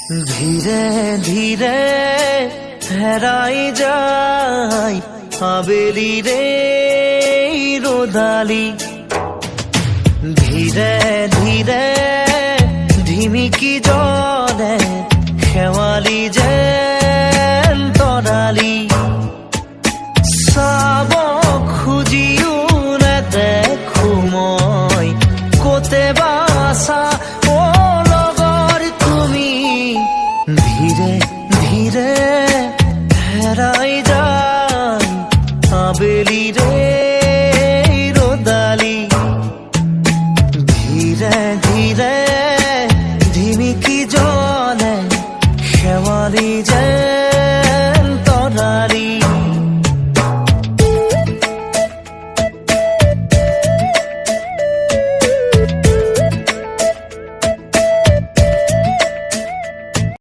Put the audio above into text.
ধীরে ধীরে হেরাই যায় আবেলি রে রোদালি, ধীরে ধীরে ঢিমিকি জলে শেৱালি যেন তৰালি। চাব খুজিও নেদেখো মই ক'তে বা আছা অ লগৰ তুমি। ধীৰে ধীৰে হেৰাই যায় আবেলি ৰে ৰ'দালি, ধীৰে ধীৰে ঢিমিকি জলে শেৱালি যেন